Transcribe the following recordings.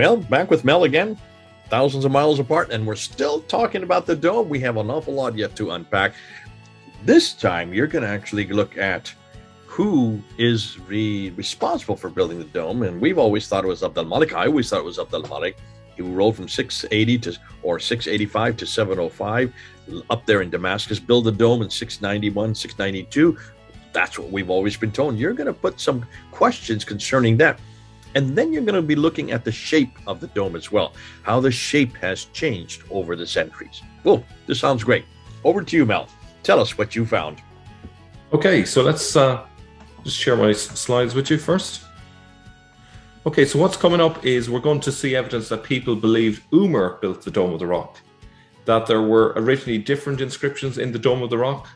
Well, back with Mel again, thousands of miles apart, and we're still talking about the dome. We have an awful lot yet to unpack. This time, you're going to actually look at who is responsible for building the dome. And we've always thought it was Abd al Malik. I always thought it was Abd al Malik. He ruled from 680 to or 685 to 705 up there in Damascus, build the dome in 691, 692. That's what we've always been told. You're going to put some questions concerning that. And then you're going to be looking at the shape of the dome as well, how the shape has changed over the centuries. Oh, this sounds great. Over to you, Mel. Tell us what you found. Okay, so let's just share my slides with you first. Okay, so what's coming up is we're going to see evidence that people believed Umar built the Dome of the Rock, that there were originally different inscriptions in the Dome of the Rock,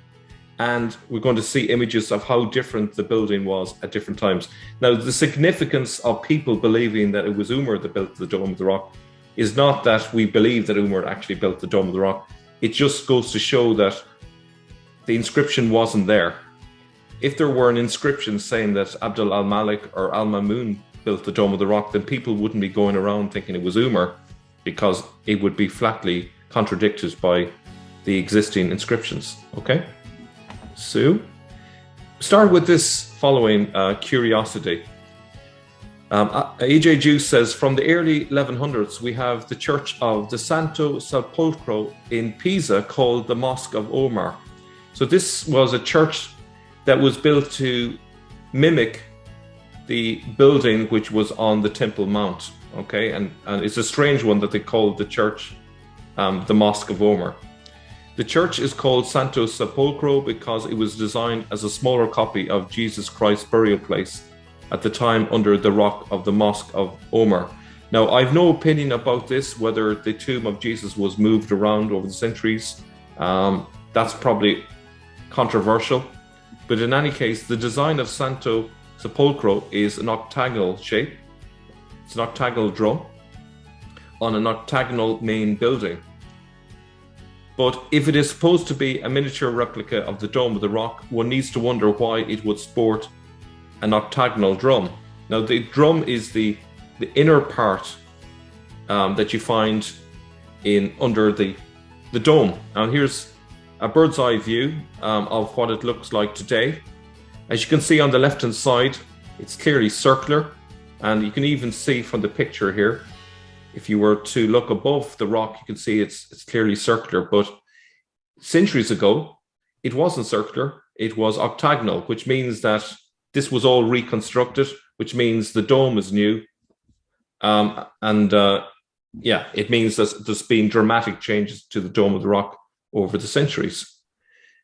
and we're going to see images of how different the building was at different times. Now, the significance of people believing that it was Umar that built the Dome of the Rock is not that we believe that Umar actually built the Dome of the Rock. It just goes to show that the inscription wasn't there. If there were an inscription saying that Abd al Malik or Al Mamun built the Dome of the Rock, then people wouldn't be going around thinking it was Umar, because it would be flatly contradicted by the existing inscriptions. Okay, so start with this following curiosity. A.J. Juice says, from the early 1100s, we have the church of the Santo Sepolcro in Pisa called the Mosque of Omar. So this was a church that was built to mimic the building which was on the Temple Mount. Okay, and it's a strange one that they called the church the Mosque of Omar. The church is called Santo Sepolcro because it was designed as a smaller copy of Jesus Christ's burial place at the time under the rock of the Mosque of Omar. Now, I've no opinion about this, whether the tomb of Jesus was moved around over the centuries. That's probably controversial. But in any case, the design of Santo Sepolcro is an octagonal shape. It's an octagonal drum on an octagonal main building. But if it is supposed to be a miniature replica of the Dome of the Rock, one needs to wonder why it would sport an octagonal drum. Now, the drum is the inner part that you find under the dome. And here's a bird's eye view of what it looks like today. As you can see on the left hand side, it's clearly circular, and you can even see from the picture here, if you were to look above the rock, you can see it's clearly circular. But centuries ago, it wasn't circular, it was octagonal, which means that this was all reconstructed, which means the dome is new. It means that there's been dramatic changes to the Dome of the Rock over the centuries.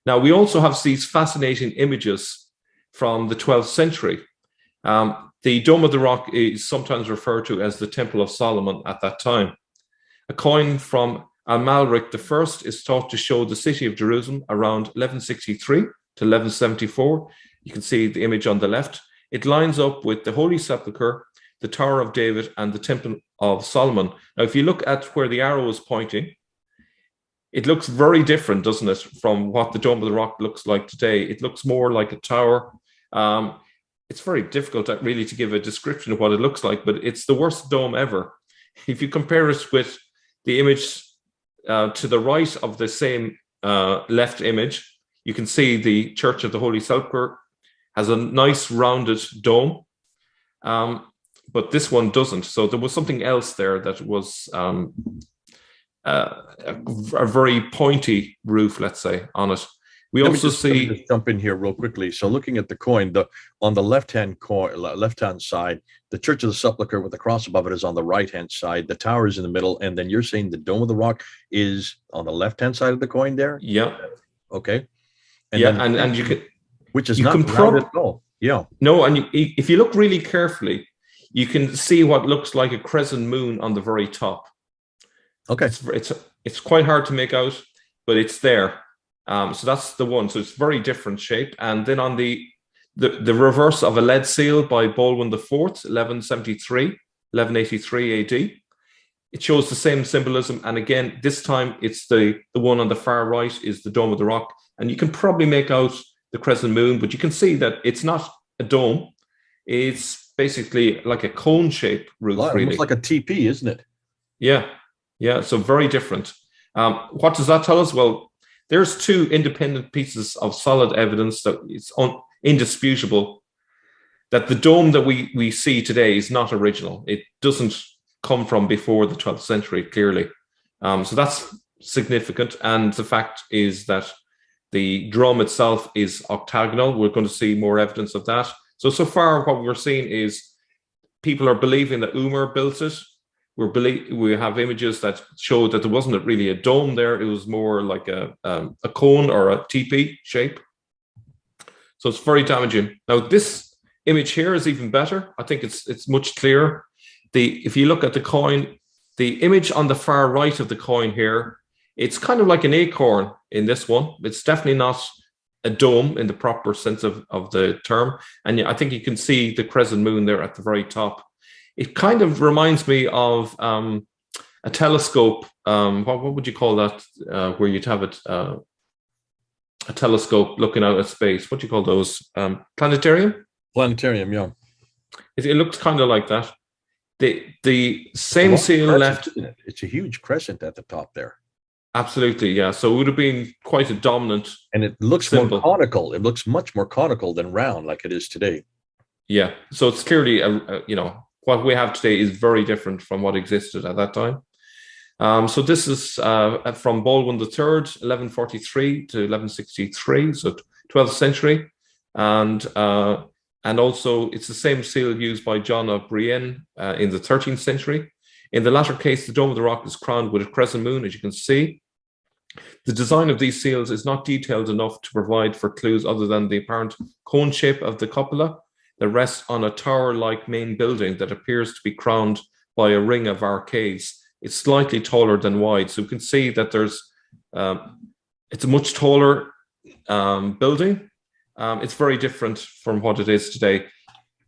Now, we also have these fascinating images from the 12th century. The Dome of the Rock is sometimes referred to as the Temple of Solomon at that time. A coin from Amalric I is thought to show the city of Jerusalem around 1163 to 1174. You can see the image on the left. It lines up with the Holy Sepulchre, the Tower of David, and the Temple of Solomon. Now, if you look at where the arrow is pointing, it looks very different, doesn't it, from what the Dome of the Rock looks like today. It looks more like a tower. It's very difficult really to give a description of what it looks like, but it's the worst dome ever. If you compare it with the image to the right of the same left image, you can see the Church of the Holy Sepulchre has a nice rounded dome, but this one doesn't. So there was something else there that was a very pointy roof, let's say, on it. Let me just jump in here real quickly. So looking at the coin, on the left-hand side, the Church of the Sepulchre with the cross above it is on the right-hand side. The tower is in the middle, and then you're saying the Dome of the Rock is on the left-hand side of the coin there? Yeah. Okay. And you can, which is not rounded at all. Yeah. No, and if you look really carefully, you can see what looks like a crescent moon on the very top. Okay. It's quite hard to make out, but it's there. So that's the one. So it's very different shape. And then on the reverse of a lead seal by Baldwin IV, 1173, 1183 AD, it shows the same symbolism. And again, this time it's the one on the far right is the Dome of the Rock. And you can probably make out the crescent moon, but you can see that it's not a dome. It's basically like a cone-shaped roof, really. Almost like a TP, isn't it? Yeah, yeah. So very different. What does that tell us? Well, there's two independent pieces of solid evidence that it's indisputable that the dome that we see today is not original. It doesn't come from before the 12th century, clearly. So that's significant. And the fact is that the drum itself is octagonal. We're going to see more evidence of that. So far, what we're seeing is people are believing that Umar built it. We have images that show that there wasn't really a dome there. It was more like a cone or a teepee shape. So it's very damaging. Now, this image here is even better. I think it's much clearer. If you look at the coin, the image on the far right of the coin here, it's kind of like an acorn in this one. It's definitely not a dome in the proper sense of the term. And I think you can see the crescent moon there at the very top. It kind of reminds me of a telescope. What would you call that? Where you'd have it, a telescope looking out at space. What do you call those? Planetarium? Planetarium, yeah. It looks kind of like that. The same seal left. Isn't it? It's a huge crescent at the top there. Absolutely, yeah. So it would have been quite a dominant. And it looks symbol. more conical. It looks much more conical than round like it is today. Yeah. So it's clearly, what we have today is very different from what existed at that time. So this is from Baldwin III, 1143 to 1163, so 12th century. And also it's the same seal used by John of Brienne in the 13th century. In the latter case, the Dome of the Rock is crowned with a crescent moon, as you can see. The design of these seals is not detailed enough to provide for clues other than the apparent cone shape of the cupola that rests on a tower-like main building that appears to be crowned by a ring of arcades. It's slightly taller than wide, so we can see that it's a much taller building. It's very different from what it is today.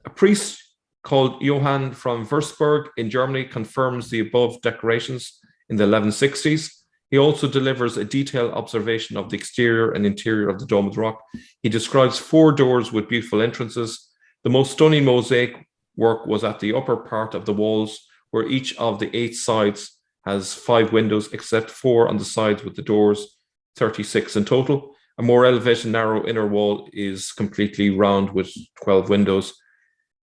A priest called Johann from Würzburg in Germany confirms the above decorations in the 1160s. He also delivers a detailed observation of the exterior and interior of the Dome of the Rock. He describes 4 doors with beautiful entrances. The most stunning mosaic work was at the upper part of the walls, where each of the 8 sides has 5 windows, except 4 on the sides with the doors, 36 in total. A more elevated, narrow inner wall is completely round with 12 windows.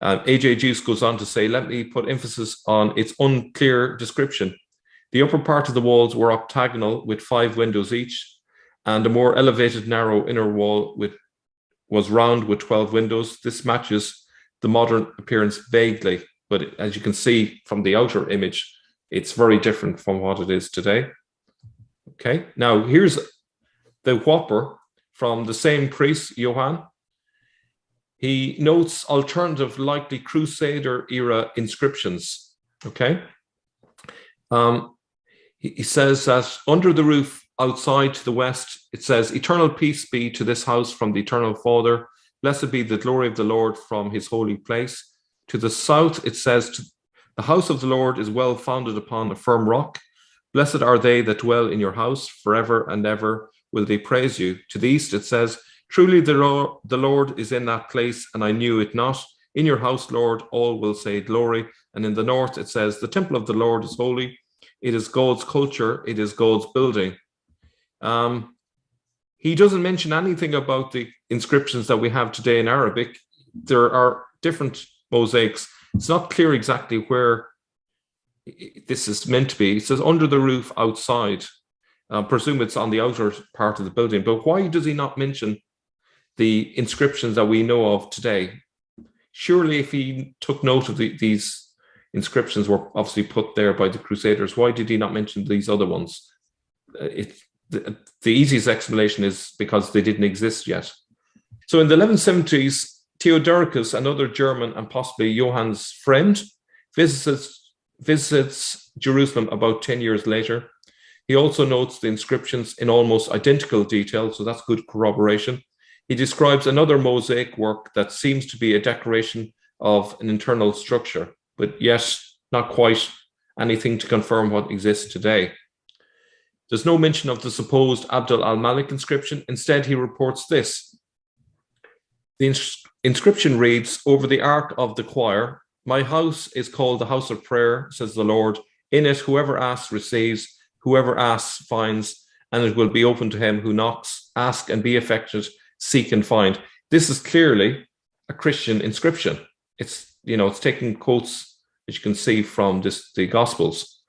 A.J. Juice goes on to say, let me put emphasis on its unclear description. The upper part of the walls were octagonal with 5 windows each, and a more elevated, narrow inner wall was round with 12 windows. This matches the modern appearance vaguely, but as you can see from the outer image, it's very different from what it is today. Okay, now here's the whopper from the same priest, Johann. He notes alternative, likely Crusader era inscriptions. Okay. He says that under the roof outside to the west, it says, eternal peace be to this house from the eternal Father. Blessed be the glory of the Lord from his holy place. To the south, it says, the house of the Lord is well founded upon a firm rock. Blessed are they that dwell in your house, forever and ever will they praise you. To the east, it says, truly the Lord is in that place, and I knew it not. In your house, Lord, all will say glory. And in the north, it says, the temple of the Lord is holy. It is God's culture. It is God's building. He doesn't mention anything about the inscriptions that we have today in Arabic. There are different mosaics. It's not clear exactly where this is meant to be. It says under the roof outside. Presume it's on the outer part of the building. But why does he not mention the inscriptions that we know of today? Surely if he took note of these inscriptions were obviously put there by the Crusaders, why did he not mention these other ones? The easiest explanation is because they didn't exist yet. So in the 1170s, Theodoricus, another German and possibly Johann's friend, visits Jerusalem about 10 years later. He also notes the inscriptions in almost identical detail, so that's good corroboration. He describes another mosaic work that seems to be a decoration of an internal structure, but yet not quite anything to confirm what exists today. There's no mention of the supposed Abd al Malik inscription. Instead, he reports this. The inscription reads, "Over the ark of the choir, my house is called the house of prayer, says the Lord. In it, whoever asks receives, whoever asks finds, and it will be open to him who knocks. Ask and be affected, seek and find." This is clearly a Christian inscription. It's taking quotes that you can see from the Gospels.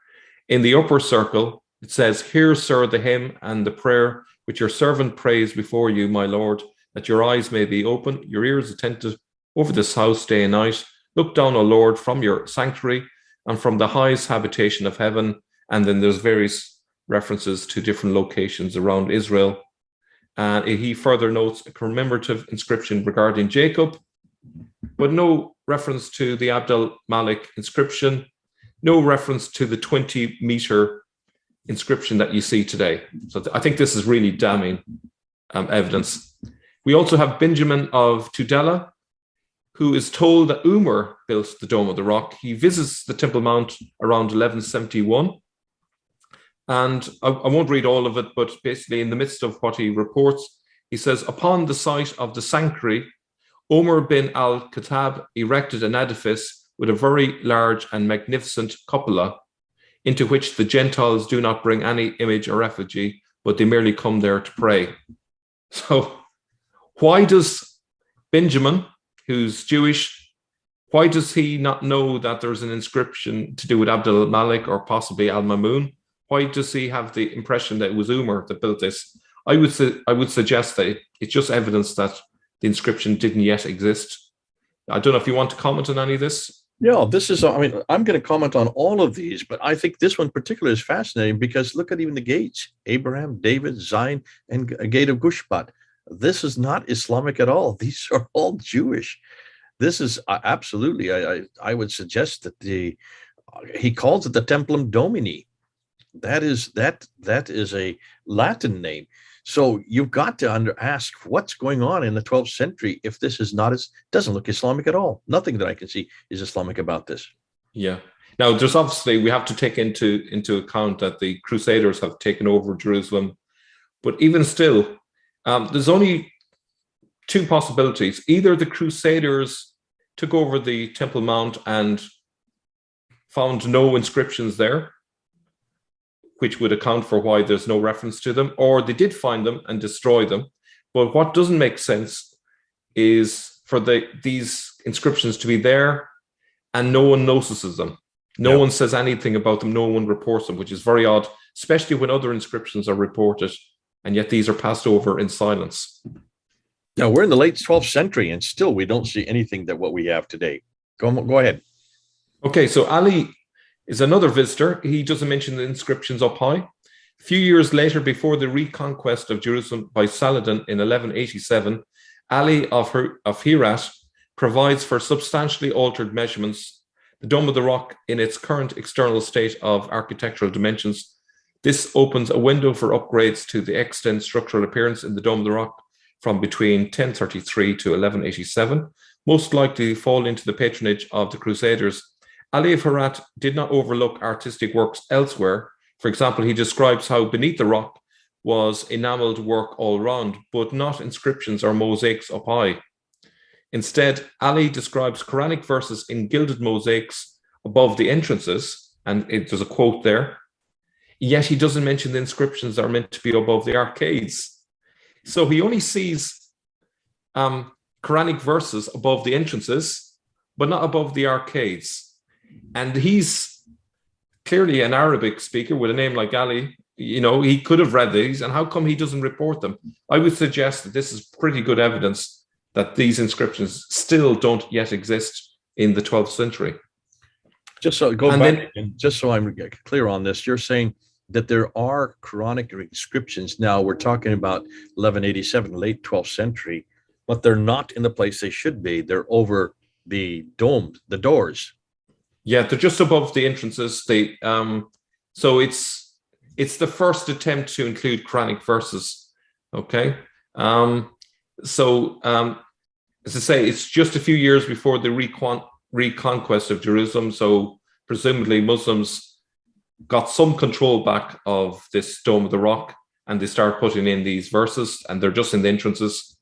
In the upper circle, it says, "Hear, sir, the hymn and the prayer which your servant prays before you, my Lord, that your eyes may be open, your ears attentive over this house day and night. Look down, O Lord, from your sanctuary and from the highest habitation of heaven." And then there's various references to different locations around Israel. And he further notes a commemorative inscription regarding Jacob, but no reference to the Abd al Malik inscription, no reference to the 20-meter inscription that you see today. So I think this is really damning evidence. We also have Benjamin of Tudela, who is told that Umar built the Dome of the Rock. He visits the Temple Mount around 1171. And I won't read all of it, but basically in the midst of what he reports, he says, "Upon the site of the sanctuary, Umar bin al-Khattab erected an edifice with a very large and magnificent cupola, into which the Gentiles do not bring any image or effigy, but they merely come there to pray." So why does Benjamin, who's Jewish, why does he not know that there's an inscription to do with Abd al Malik or possibly al-Mamun? Why does he have the impression that it was Umar that built this? I would suggest that it's just evidence that the inscription didn't yet exist. I don't know if you want to comment on any of this. Yeah, I'm going to comment on all of these, but I think this one particular is fascinating because look at even the gates: Abraham, David, Zion, and a gate of Gushbat. This is not Islamic at all. These are all Jewish. This is absolutely, I would suggest that he calls it the Templum Domini. That is a Latin name. So you've got to ask what's going on in the 12th century if this is not doesn't look Islamic at all. Nothing that I can see is Islamic about this. Yeah. Now, there's obviously, we have to take into account that the Crusaders have taken over Jerusalem. But even still, there's only two possibilities. Either the Crusaders took over the Temple Mount and found no inscriptions there, which would account for why there's no reference to them, or they did find them and destroy them. But what doesn't make sense is for these inscriptions to be there and no one notices them. No one says anything about them. No one reports them, which is very odd, especially when other inscriptions are reported, and yet these are passed over in silence. Now, we're in the late 12th century, and still we don't see anything that what we have today. Go ahead. Okay, so Ali is another visitor. He doesn't mention the inscriptions up high. A few years later, before the reconquest of Jerusalem by Saladin in 1187, Ali of Herat provides for substantially altered measurements. The Dome of the Rock in its current external state of architectural dimensions. This opens a window for upgrades to the extant structural appearance in the Dome of the Rock from between 1033 to 1187, most likely fall into the patronage of the Crusaders. Ali of Herat did not overlook artistic works elsewhere. For example, he describes how beneath the rock was enameled work all round, but not inscriptions or mosaics up high. Instead, Ali describes Quranic verses in gilded mosaics above the entrances, and there's a quote there, yet he doesn't mention the inscriptions that are meant to be above the arcades. So he only sees Quranic verses above the entrances, but not above the arcades. And he's clearly an Arabic speaker with a name like Ali. You know, he could have read these, and how come he doesn't report them? I would suggest that this is pretty good evidence that these inscriptions still don't yet exist in the 12th century. Just so just so I'm clear on this, you're saying that there are Quranic inscriptions now. We're talking about 1187, late 12th century, but they're not in the place they should be. They're over the domes, the doors. Yeah, they're just above the entrances. So it's the first attempt to include Quranic verses. Okay, as I say, it's just a few years before the reconquest of Jerusalem. So presumably Muslims got some control back of this Dome of the Rock, and they start putting in these verses, and they're just in the entrances.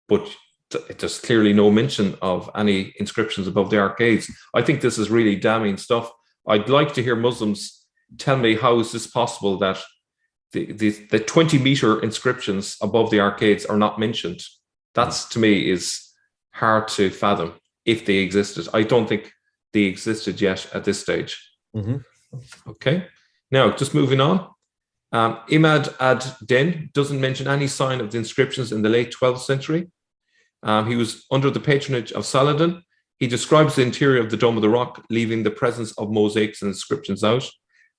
But there's clearly no mention of any inscriptions above the arcades. I think this is really damning stuff. I'd like to hear Muslims tell me how is this possible that the 20-meter inscriptions above the arcades are not mentioned. That's, to me, is hard to fathom if they existed. I don't think they existed yet at this stage. Mm-hmm. Okay. Now, just moving on. Imad ad-Din doesn't mention any sign of the inscriptions in the late 12th century. He was under the patronage of Saladin. He describes the interior of the Dome of the Rock, leaving the presence of mosaics and inscriptions out.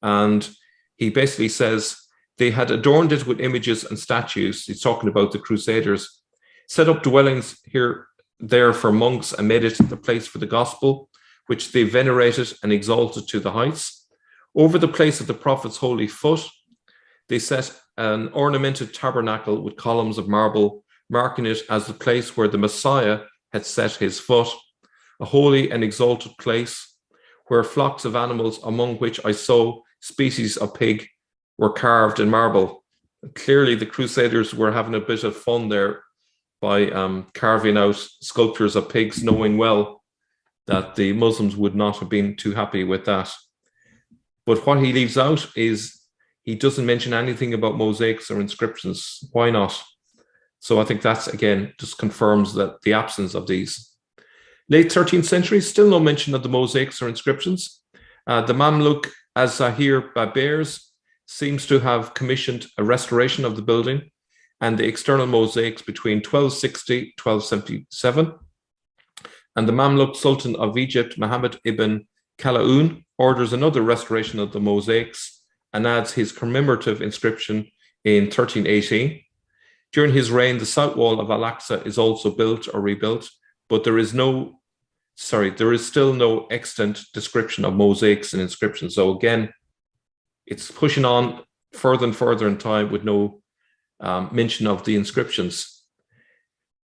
And he basically says they had adorned it with images and statues. He's talking about the Crusaders, set up dwellings there for monks and made it the place for the gospel, which they venerated and exalted to the heights. Over the place of the Prophet's holy foot, they set an ornamented tabernacle with columns of marble, marking it as the place where the Messiah had set his foot, a holy and exalted place where flocks of animals, among which I saw species of pig, were carved in marble. Clearly, the Crusaders were having a bit of fun there by carving out sculptures of pigs, knowing well that the Muslims would not have been too happy with that. But what he leaves out is he doesn't mention anything about mosaics or inscriptions. Why not? So I think that's, again, just confirms that the absence of these. Late 13th century, still no mention of the mosaics or inscriptions. The Mamluk Az-Zahir Babers seems to have commissioned a restoration of the building and the external mosaics between 1260 1277. And the Mamluk Sultan of Egypt, Muhammad ibn Kalaun, orders another restoration of the mosaics and adds his commemorative inscription in 1318. During his reign, the south wall of Al-Aqsa is also built or rebuilt, but there is still no extant description of mosaics and inscriptions. So again, it's pushing on further and further in time with no mention of the inscriptions.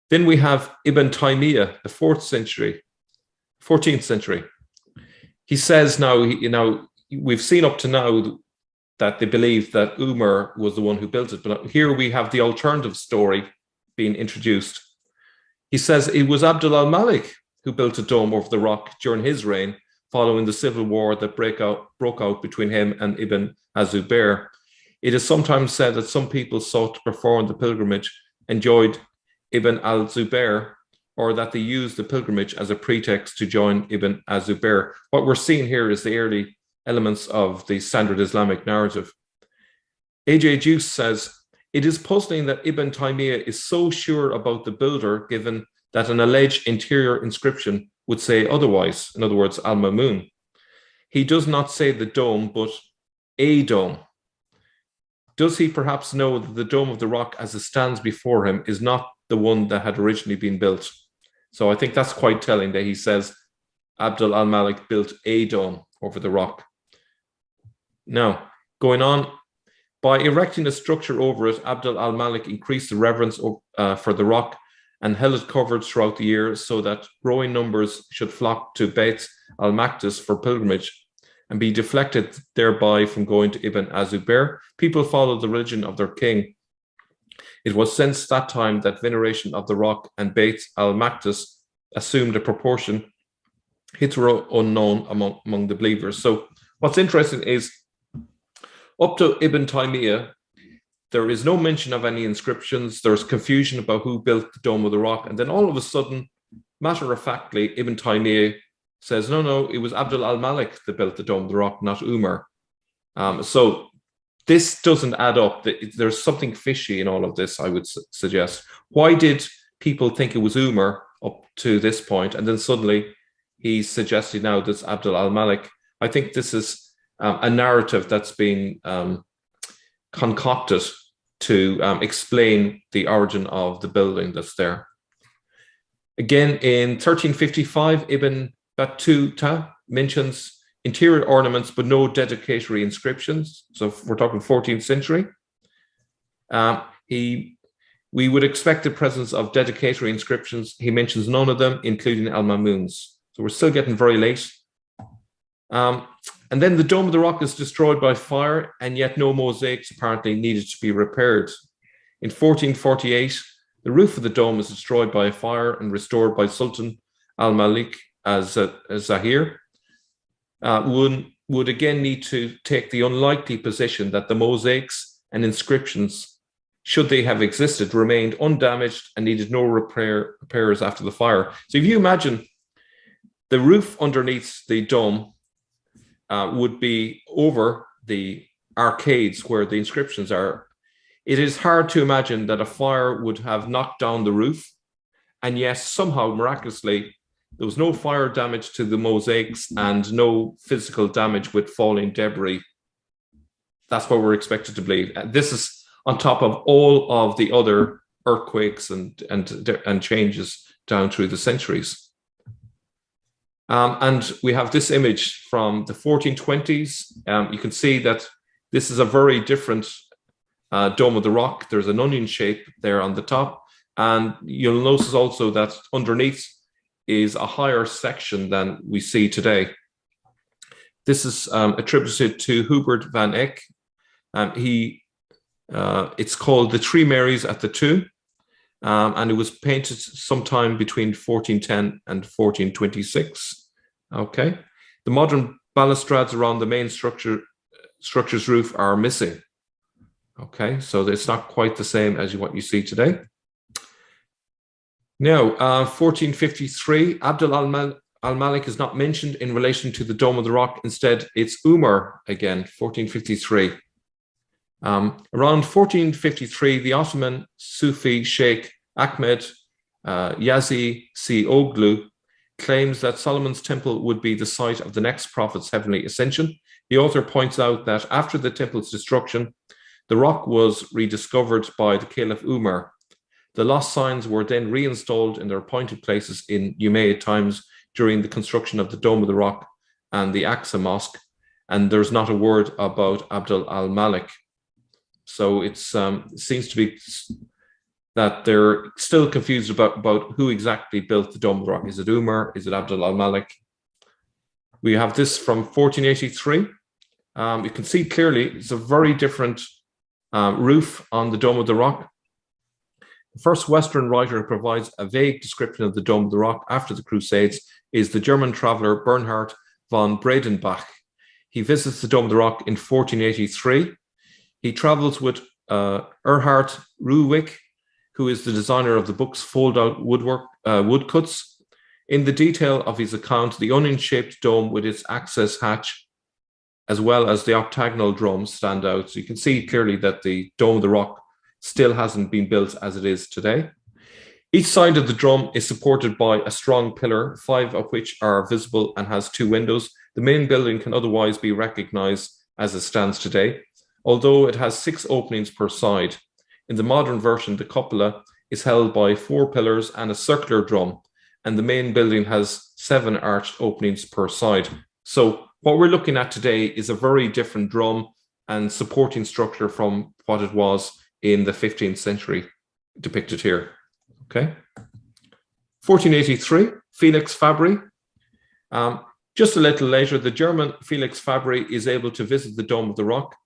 Then we have Ibn Taymiyyah, the 14th century. He says now, we've seen up to now that they believe that Umar was the one who built it, but here we have the alternative story being introduced. He says it was Abd al Malik who built a dome over the rock during his reign, following the civil war that broke out between him and Ibn az-Zubair. It is sometimes said that some people sought to perform the pilgrimage and joined Ibn al-Zubair, or that they used the pilgrimage as a pretext to join Ibn az-Zubair. What we're seeing here is the early elements of the standard Islamic narrative. A.J. Juice says, it is puzzling that Ibn Taymiyyah is so sure about the builder, given that an alleged interior inscription would say otherwise, in other words, Al-Mamun. He does not say the dome, but a dome. Does he perhaps know that the Dome of the Rock as it stands before him is not the one that had originally been built? So I think that's quite telling that he says Abd al Malik built a dome over the rock. Now, going on, by erecting a structure over it, Abd al Malik increased the reverence for the rock and held it covered throughout the year so that growing numbers should flock to Beit al-Maqdis for pilgrimage and be deflected thereby from going to Ibn az-Zubair. People followed the religion of their king. It was since that time that veneration of the rock and Beit al-Maqdis assumed a proportion hitherto unknown among the believers. So what's interesting is, up to Ibn Taymiyyah, there is no mention of any inscriptions. There's confusion about who built the Dome of the Rock. And then all of a sudden, matter-of-factly, Ibn Taymiyyah says, no, it was Abd al Malik that built the Dome of the Rock, not Umar. So this doesn't add up. There's something fishy in all of this, I would suggest. Why did people think it was Umar up to this point? And then suddenly he's suggesting now this Abd al Malik. I think this is a narrative that's been concocted to explain the origin of the building that's there. Again, in 1355, Ibn Battuta mentions interior ornaments, but no dedicatory inscriptions. So we're talking 14th century. We would expect the presence of dedicatory inscriptions. He mentions none of them, including Al-Mamuns. So we're still getting very late. And then the Dome of the Rock is destroyed by fire, and yet no mosaics apparently needed to be repaired. In 1448, The roof of the dome is destroyed by a fire and restored by Sultan Al Malik as Zahir. One would again need to take the unlikely position that the mosaics and inscriptions, should they have existed, remained undamaged and needed no repairs after the fire. So if you imagine the roof underneath the dome would be over the arcades where the inscriptions are, it is hard to imagine that a fire would have knocked down the roof, and yes, somehow miraculously there was no fire damage to the mosaics and no physical damage with falling debris. That's what we're expected to believe. This is on top of all of the other earthquakes and changes down through the centuries. And we have this image from the 1420s. You can see that this is a very different Dome of the Rock. There's an onion shape there on the top. And you'll notice also that underneath is a higher section than we see today. This is attributed to Hubert van Eyck. It's called The Three Marys at the Tomb, and it was painted sometime between 1410 and 1426. Okay, the modern balustrades around the main structure's roof are missing. Okay, so it's not quite the same as what you see today. Now, 1453, Abd al Malik is not mentioned in relation to the Dome of the Rock. Instead, it's Umar again, 1453. Around 1453, the Ottoman Sufi Sheikh Ahmed Yazi Oglu claims that Solomon's temple would be the site of the next prophet's heavenly ascension. The author points out that after the temple's destruction, the rock was rediscovered by the Caliph Umar. The lost signs were then reinstalled in their appointed places in Umayyad times during the construction of the Dome of the Rock and the Aqsa Mosque, and there's not a word about Abd al Malik. So it seems to be that they're still confused about who exactly built the Dome of the Rock. Is it Umar? Is it Abd al Malik? We have this from 1483. You can see clearly it's a very different roof on the Dome of the Rock. The first Western writer who provides a vague description of the Dome of the Rock after the Crusades is the German traveler Bernhard von Bredenbach. He visits the Dome of the Rock in 1483. He travels with Erhard Ruhwig, who is the designer of the book's fold-out woodcuts. In the detail of his account, the onion-shaped dome with its access hatch, as well as the octagonal drums, stand out. So you can see clearly that the Dome of the Rock still hasn't been built as it is today. Each side of the drum is supported by a strong pillar, 5 of which are visible and has 2 windows. The main building can otherwise be recognized as it stands today, although it has 6 openings per side. In the modern version, the cupola is held by 4 pillars and a circular drum, and the main building has 7 arched openings per side. So what we're looking at today is a very different drum and supporting structure from what it was in the 15th century, depicted here. Okay. 1483, Felix Fabry. Just a little later, the German Felix Fabry is able to visit the Dome of the Rock.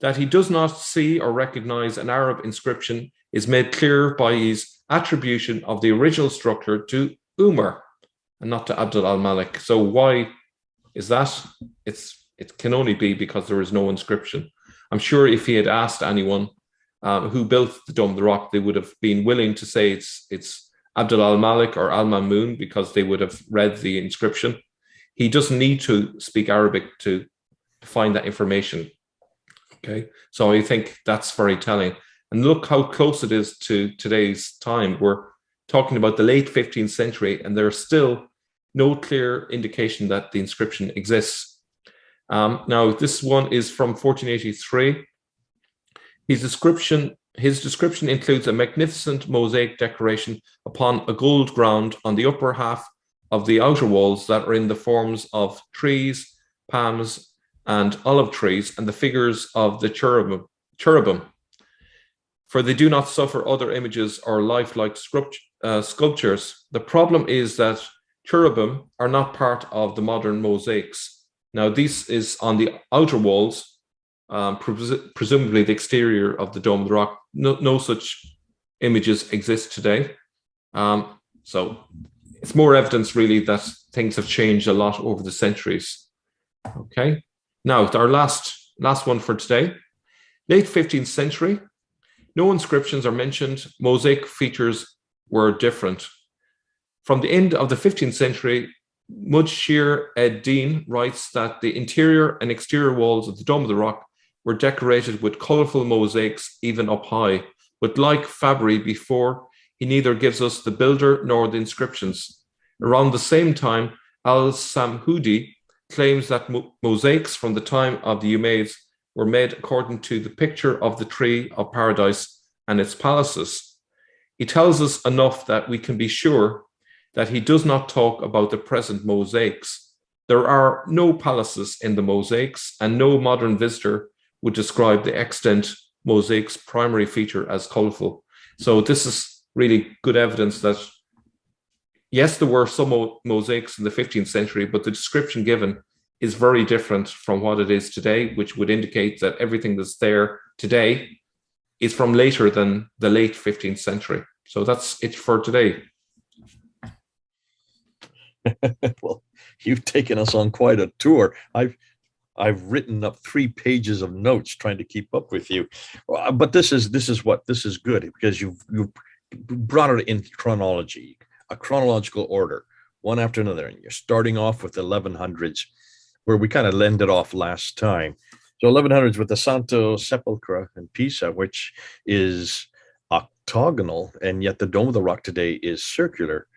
That he does not see or recognize an Arab inscription is made clear by his attribution of the original structure to Umar and not to Abd al Malik. So why is that? It can only be because there is no inscription. I'm sure if he had asked anyone who built the Dome of the Rock, they would have been willing to say it's Abd al Malik or Al Mamun because they would have read the inscription. He doesn't need to speak Arabic to find that information. Okay, so I think that's very telling. And look how close it is to today's time. We're talking about the late 15th century, and there's still no clear indication that the inscription exists. Now, this one is from 1483. His description includes a magnificent mosaic decoration upon a gold ground on the upper half of the outer walls that are in the forms of trees, palms, and olive trees, and the figures of the cherubim. For they do not suffer other images or lifelike sculptures. The problem is that cherubim are not part of the modern mosaics. Now, this is on the outer walls, presumably the exterior of the Dome of the Rock. No such images exist today. So it's more evidence really that things have changed a lot over the centuries. Okay, now our last one for today. Late 15th century, no inscriptions are mentioned. Mosaic features were different. From the end of the 15th century, Mudshir ed-Din writes that the interior and exterior walls of the Dome of the Rock were decorated with colourful mosaics even up high. But like Fabry before, he neither gives us the builder nor the inscriptions. Around the same time, al-Samhudi claims that mosaics from the time of the Umayyads were made according to the picture of the tree of paradise and its palaces. He tells us enough that we can be sure that he does not talk about the present mosaics. There are no palaces in the mosaics, and no modern visitor would describe the extant mosaic's primary feature as colourful. So this is really good evidence that, yes, there were some mosaics in the 15th century, but the description given is very different from what it is today, which would indicate that everything that's there today is from later than the late 15th century. So that's it for today. Well, you've taken us on quite a tour. I've written up 3 pages of notes trying to keep up with you, but this is good because you've brought it in chronology, a chronological order, one after another, and you're starting off with the 1100s, where we kind of ended off last time. So 1100s with the Santo Sepulchre in Pisa, which is octagonal, and yet the Dome of the Rock today is circular.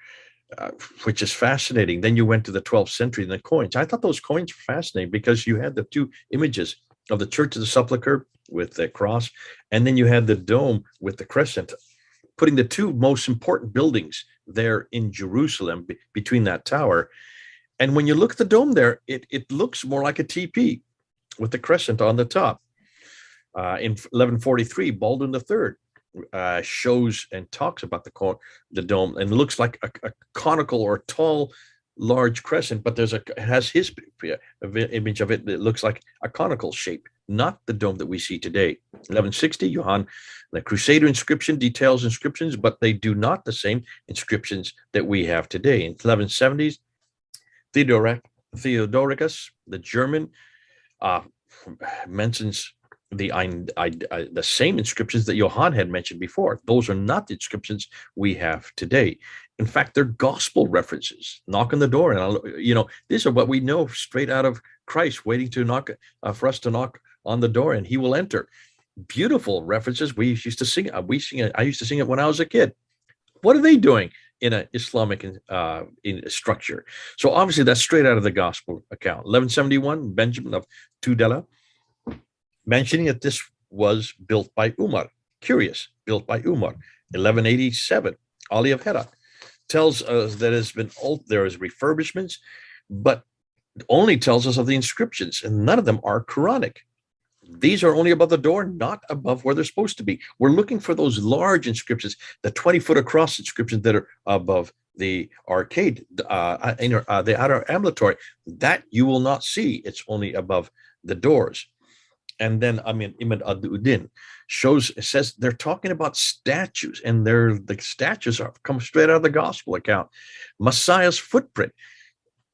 Which is fascinating. Then you went to the 12th century and the coins. I thought those coins were fascinating because you had the 2 images of the Church of the Sepulchre with the cross, and then you had the dome with the crescent, putting the 2 most important buildings there in Jerusalem between that tower. And when you look at the dome there, it looks more like a TP with the crescent on the top. In 1143, Baldwin III shows and talks about the dome, and it looks like a conical or tall, large crescent, but has his image of it that looks like a conical shape, not the dome that we see today. 1160, Johann the Crusader inscription details inscriptions, but they do not the same inscriptions that we have today. In 1170s, Theodoricus, the German, mentions the same inscriptions that Johann had mentioned before. Those are not the inscriptions we have today. In fact, they're gospel references. Knock on the door, and these are what we know straight out of Christ, waiting to knock for us to knock on the door, and He will enter. Beautiful references. We used to sing. I used to sing it when I was a kid. What are they doing in an Islamic in structure? So obviously that's straight out of the gospel account. 1171, Benjamin of Tudela, mentioning that this was built by Umar. Curious, built by Umar. 1187, Ali of Herat tells us that there is refurbishments, but only tells us of the inscriptions, and none of them are Quranic. These are only above the door, not above where they're supposed to be. We're looking for those large inscriptions, the 20-foot across inscriptions that are above the arcade, the outer ambulatory. That you will not see. It's only above the doors. And then, Imad ad-Din says they're talking about statues, and the statues come straight out of the gospel account. Messiah's footprint,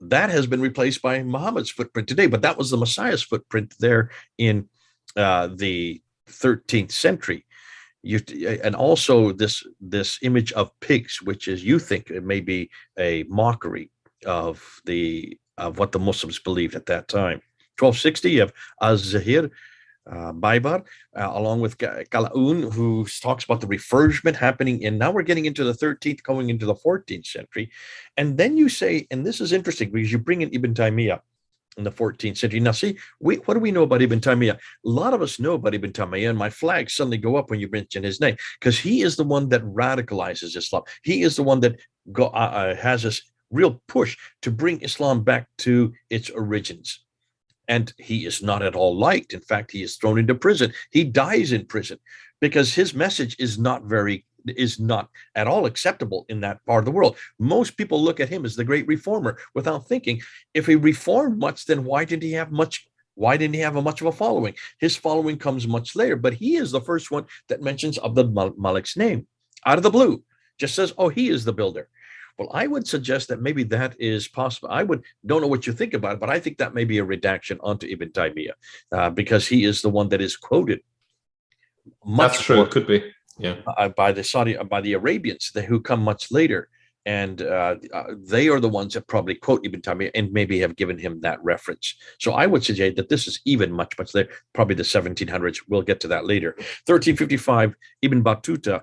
that has been replaced by Muhammad's footprint today, but that was the Messiah's footprint there in the 13th century. And also this image of pigs, which is, you think it may be a mockery of what the Muslims believed at that time. 1260, you have Az-Zahir Baibar, along with Kalaun, who talks about the refurbishment happening now we're getting into the 13th, going into the 14th century. And then you say, and this is interesting because you bring in Ibn Taymiyyah in the 14th century. Now, see, what do we know about Ibn Taymiyyah? A lot of us know about Ibn Taymiyyah, and my flags suddenly go up when you mention his name, because he is the one that radicalizes Islam. He is the one that has this real push to bring Islam back to its origins. And he is not at all liked. In fact, he is thrown into prison. He dies in prison because his message is not at all acceptable in that part of the world. Most people look at him as the great reformer without thinking, if he reformed much, then why didn't he have much of a following? His following comes much later, but he is the first one that mentions Abd al Malik's name. out of the blue, just says, oh, he is the builder. Well, I would suggest that maybe that is possible. Don't know what you think about it, but I think that may be a redaction onto Ibn Taymiyyah, because he is the one that is quoted much That's true. more, It could be. Yeah. by the Arabians who come much later. And they are the ones that probably quote Ibn Taymiyyah and maybe have given him that reference. So I would suggest that this is even much later, probably the 1700s. We'll get to that later. 1355, Ibn Battuta,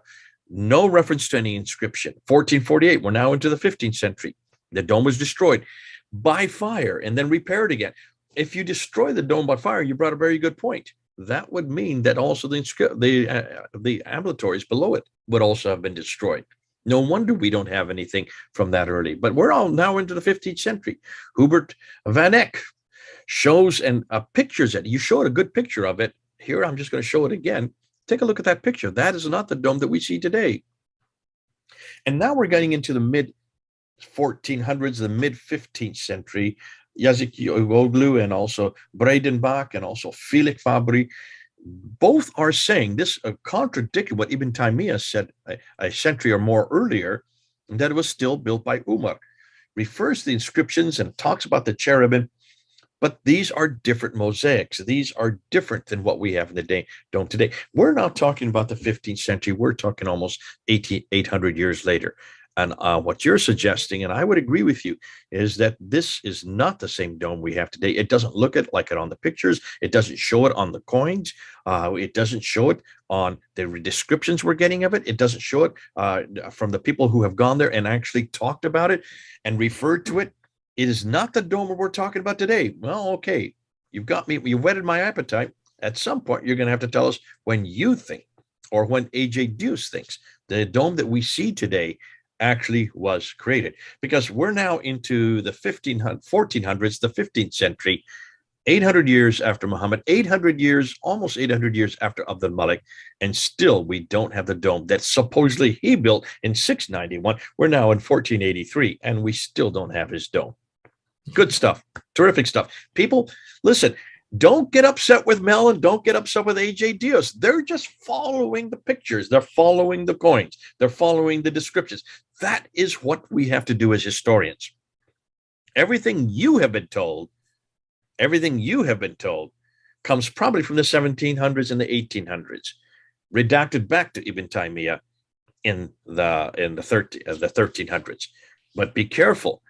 no reference to any inscription. 1448, we're now into the 15th century. The dome was destroyed by fire and then repaired again. If you destroy the dome by fire, you brought a very good point. That would mean that also the ambulatories below it would also have been destroyed. No wonder we don't have anything from that early. But we're all now into the 15th century. Hubert van Eyck shows pictures it. You showed a good picture of it. Here, I'm just going to show it again. Take a look at that picture. That is not the dome that we see today. And now we're getting into the mid-1400s, the mid-15th century. Yazık Yoglu and also Breidenbach and also Felix Fabry, both are saying this, contradicting what Ibn Taymiyyah said a century or more earlier, that it was still built by Umar. Refers to the inscriptions and talks about the cherubim, but these are different mosaics. These are different than what we have in the dome today. We're not talking about the 15th century. We're talking almost 800 years later. And what you're suggesting, and I would agree with you, is that this is not the same dome we have today. It doesn't look like it on the pictures. It doesn't show it on the coins. It doesn't show it on the descriptions we're getting of it. It doesn't show it from the people who have gone there and actually talked about it and referred to it. It is not the dome we're talking about today. Well, okay, you've got me. You whetted my appetite. At some point, you're going to have to tell us when you think, or when A.J. Deuce thinks, the dome that we see today actually was created, because we're now into the 1400s, the 15th century, 800 years after Muhammad, 800 years, almost 800 years after Abd al Malik, and still we don't have the dome that supposedly he built in 691. We're now in 1483, and we still don't have his dome. Good stuff. Terrific stuff. People, listen, don't get upset with Mel and don't get upset with A.J. Diaz. They're just following the pictures. They're following the coins. They're following the descriptions. That is what we have to do as historians. Everything you have been told comes probably from the 1700s and the 1800s, redacted back to Ibn Taymiyyah in the 1300s. But be careful.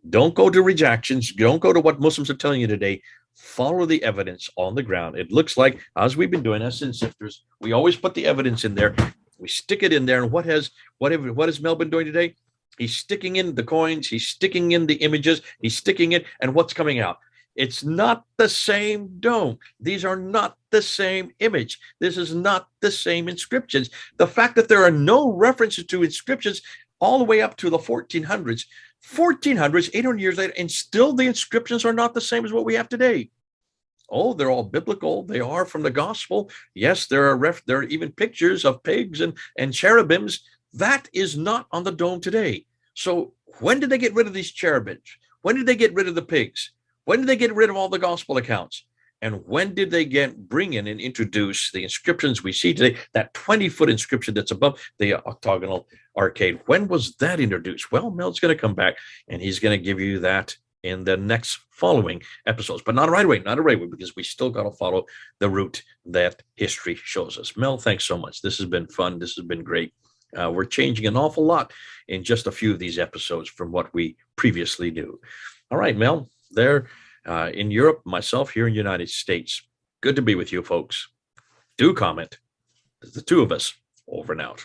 Don't go to rejections. Don't go to what Muslims are telling you today. Follow the evidence on the ground. It looks like, as we've been doing as Sin Sifters, we always put the evidence in there. We stick it in there. And what has Mel been doing today? He's sticking in the coins. He's sticking in the images. He's sticking it. And what's coming out? It's not the same dome. These are not the same image. This is not the same inscriptions. The fact that there are no references to inscriptions all the way up to the 1400s, 800 years later, and still the inscriptions are not the same as what we have today. Oh, they're all biblical. They are from the gospel. Yes, there are even pictures of pigs and cherubims. That is not on the dome today. So when did they get rid of these cherubims? When did they get rid of the pigs? When did they get rid of all the gospel accounts? And when did they bring in and introduce the inscriptions we see today, that 20-foot inscription that's above the octagonal arcade? When was that introduced? Well, Mel's going to come back, and he's going to give you that in the next following episodes, but not right away, because we still got to follow the route that history shows us. Mel, thanks so much. This has been fun. This has been great. We're changing an awful lot in just a few of these episodes from what we previously knew. All right, Mel, there in Europe, myself here in the United States. Good to be with you, folks. Do comment. It's the two of us, over and out.